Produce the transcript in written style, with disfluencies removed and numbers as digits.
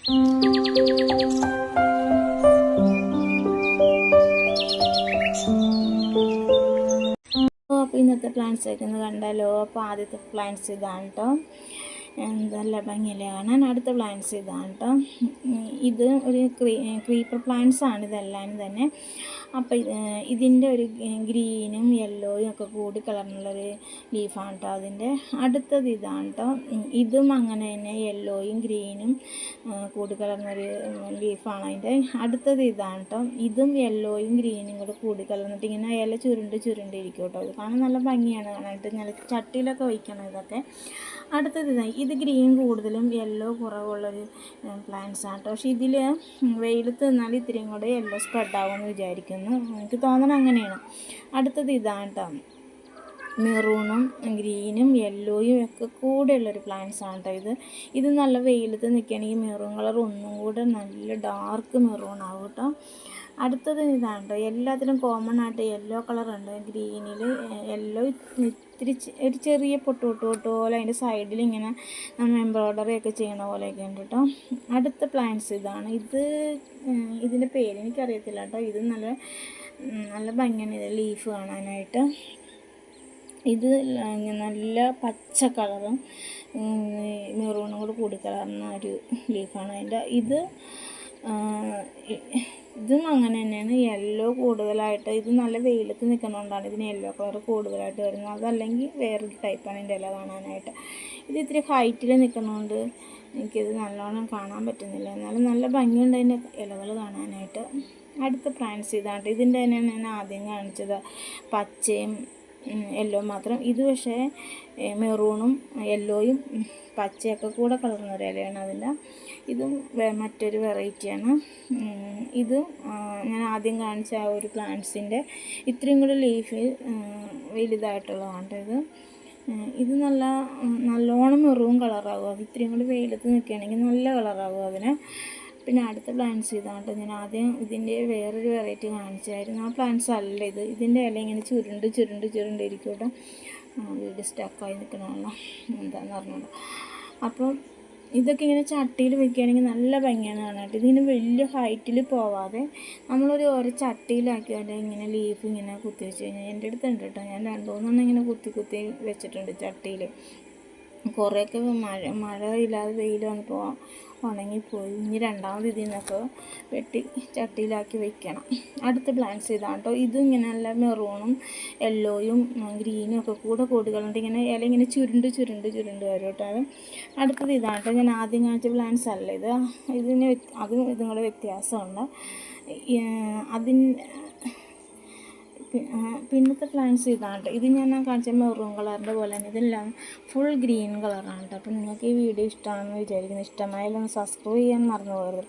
അപ്പോൾ ഇന്നത്തെ പ്ലാന്റ്സ് ഒക്കെ ഒന്ന് കണ്ടാലോ. അപ്പോൾ ആദ്യത്തെ പ്ലാന്റ്സ് ഇതാണ് കേട്ടോ, നല്ല ഭംഗിയില്ലേ കാണാൻ. അടുത്ത പ്ലാന്റ്സ് ഇതാണ് കേട്ടോ. ഇത് ഒരു ക്രീപ്പർ പ്ലാന്റ്സ് ആണ് ഇതെല്ലാം തന്നെ. അപ്പോൾ ഇതിൻ്റെ ഒരു ഗ്രീനും യെല്ലോയും ഒക്കെ കൂടി കളറിനുള്ളൊരു ലീഫാണ് കേട്ടോ അതിൻ്റെ. അടുത്തത് ഇതാണ് കേട്ടോ. ഇതും അങ്ങനെ തന്നെ യെല്ലോയും ഗ്രീനും കൂടി കളർന്നൊരു ലീഫാണ് അതിൻ്റെ. അടുത്തത് ഇതാണ് കേട്ടോ. ഇതും യെല്ലോയും ഗ്രീനും കൂടെ കൂടി കളർന്നിട്ട് ഇങ്ങനെ ഇല ചുരുണ്ടിരിക്കും കേട്ടോ. ഇത് കാണാൻ നല്ല ഭംഗിയാണ് കാണാനായിട്ട്. നല്ല ചട്ടിയിലൊക്കെ വയ്ക്കണം ഇതൊക്കെ. അടുത്തത് ഇത് ഗ്രീൻ കൂടുതലും യെല്ലോ കുറവുള്ളൊരു പ്ലാന്റ്സ് ആണ് കേട്ടോ. പക്ഷേ ഇതിൽ വെയിലത്ത് നിന്നാൽ ഇത്രയും കൂടെ യെല്ലോ സ്പ്രെഡാവുമെന്ന് വിചാരിക്കുന്നു, എനിക്ക് തോന്നണം അങ്ങനെയാണ്. അടുത്തത് ഇതാണ് കേട്ടോ. മെറൂണും ഗ്രീനും യെല്ലോയും ഒക്കെ കൂടെയുള്ളൊരു പ്ലാന്റ്സ് ആണ് കേട്ടോ ഇത് നല്ല വെയിലത്ത് നിൽക്കുകയാണെങ്കിൽ മെറൂൺ കളർ ഒന്നും കൂടെ നല്ല ഡാർക്ക് മെറൂൺ ആവും കേട്ടോ. അടുത്തത് ഇതാണ് കേട്ടോ. എല്ലാത്തിലും കോമൺ ആയിട്ട് യെല്ലോ കളറുണ്ട്. ഗ്രീനിൽ യെല്ലോ ഇത്തിരി ഒരു ചെറിയ പൊട്ട് പോലെ അതിൻ്റെ സൈഡിൽ ഇങ്ങനെ നമ്മൾ എംബ്രോയ്ഡറി ഒക്കെ ചെയ്യണ പോലെയൊക്കെ ഉണ്ട് കേട്ടോ. അടുത്ത പ്ലാന്റ്സ് ഇതാണ്. ഇതിൻ്റെ പേര് എനിക്കറിയത്തില്ല കേട്ടോ. ഇത് നല്ല ഭംഗിയാണ് ഇത് ലീഫ് കാണാനായിട്ട്. ഇത് നല്ല പച്ച കളറും മെറൂണും കൂടെ കൂടി കളർന്ന ഒരു ലീഫാണ് അതിൻ്റെ. ഇതും അങ്ങനെ തന്നെയാണ്. യെല്ലോ കൂടുതലായിട്ട് ഇത് നല്ല വെയിലത്ത് നിൽക്കുന്നതുകൊണ്ടാണ് ഇതിന് യെല്ലോ കളർ കൂടുതലായിട്ട് വരുന്നത്. അതല്ലെങ്കിൽ വേറൊരു ടൈപ്പാണ് ഇതിൻ്റെ ഇല കാണാനായിട്ട്. ഇത് ഇത്തിരി ഹൈറ്റിൽ നിൽക്കുന്നതുകൊണ്ട് എനിക്കിത് നല്ലോണം കാണാൻ പറ്റുന്നില്ല, എന്നാലും നല്ല ഭംഗിയുണ്ട് അതിൻ്റെ ഇലകൾ കാണാനായിട്ട്. അടുത്ത പ്ലാന്റ്സ് ഇതാണ്. ഇതിൻ്റെ തന്നെയാണ് ഞാൻ ആദ്യം കാണിച്ചത്, പച്ചയും യെല്ലോ മാത്രം. ഇത് പക്ഷേ മെറൂണും യെല്ലോയും പച്ചയൊക്കെ കൂടെ കളർന്നൊരു ഇലയാണ് അതിൻ്റെ. ഇതും മറ്റൊരു വെറൈറ്റിയാണ്. ഇത് ഞാൻ ആദ്യം കാണിച്ച ആ ഒരു പ്ലാന്റ്സിൻ്റെ ഇത്രയും കൂടി ലീഫ് വലുതായിട്ടുള്ളതാണ് ഇത് നല്ലോണം മെറൂൺ കളറാകും. അത് ഇത്രയും കൂടി വെയിലത്ത് നിൽക്കുകയാണെങ്കിൽ നല്ല കളറാകും അതിന്. പിന്നെ അടുത്ത പ്ലാന്റ്സ് ഇതാണ്. ഞാൻ ആദ്യം ഇതിൻ്റെ വേറൊരു വെറൈറ്റി കാണിച്ചായിരുന്നു. ആ പ്ലാന്റ്സ് അല്ല ഇതിൻ്റെ ഇല ഇങ്ങനെ ചുരുണ്ടിരിക്കും കേട്ടോ. വീട് സ്റ്റക്കായി നിൽക്കണമല്ലോ, എന്താണെന്ന് പറഞ്ഞോളൂ. അപ്പം ഇതൊക്കെ ഇങ്ങനെ ചട്ടിയിൽ വെക്കുകയാണെങ്കിൽ നല്ല ഭംഗിയാണ് കാണാനായിട്ട്. ഇതിങ്ങനെ വലിയ ഹൈറ്റിൽ പോവാതെ നമ്മളൊരു ചട്ടിയിലാക്കിയാൽ ഇങ്ങനെ ലീഫ് ഇങ്ങനെ കുത്തി വെച്ച് കഴിഞ്ഞാൽ, എൻ്റെ അടുത്തുണ്ട് കേട്ടോ, ഞാൻ 2-3 ഇങ്ങനെ കുത്തി വെച്ചിട്ടുണ്ട് ചട്ടിയിൽ. കുറേയൊക്കെ മഴ ഇല്ലാതെ വെയിൽ വന്നപ്പോൾ ഉണങ്ങിപ്പോയി. ഇനി രണ്ടാമത് ഇതിൽ നിന്നൊക്കെ വെട്ടി ചട്ടിയിലാക്കി വെക്കണം. അടുത്ത പ്ലാന്റ്സ് ഇതാണ് കേട്ടോ. ഇതും ഇങ്ങനെ നല്ല മെറൂണും യെല്ലോയും ഗ്രീനും ഒക്കെ കൂടി കളഞ്ഞിട്ട് ഇങ്ങനെ ഇല ഇങ്ങനെ ചുരുണ്ട് വരും കേട്ടോ. അടുത്തത് ഇതാണ് കേട്ടോ. ഞാൻ ആദ്യം കാണിച്ച പ്ലാന്റ്സ് അല്ല അതും ഇതും കൂടെ വ്യത്യാസമുണ്ട്. പിന്നത്തെ പ്ലാന്റ്സ് ഇതാണ് കേട്ടോ. ഇത് ഞാൻ കാണിച്ച മെറൂൺ കളറിൻ്റെ പോലെ തന്നെ ഇതെല്ലാം ഫുൾ ഗ്രീൻ കളറാണ് കേട്ടോ. അപ്പോൾ നിങ്ങൾക്ക് ഈ വീഡിയോ ഇഷ്ടമാണെന്ന് വിചാരിക്കുന്നു. ഇഷ്ടമായാലും ഒന്ന് സബ്സ്ക്രൈബ് ചെയ്യാൻ മറന്നു പോകരുത്.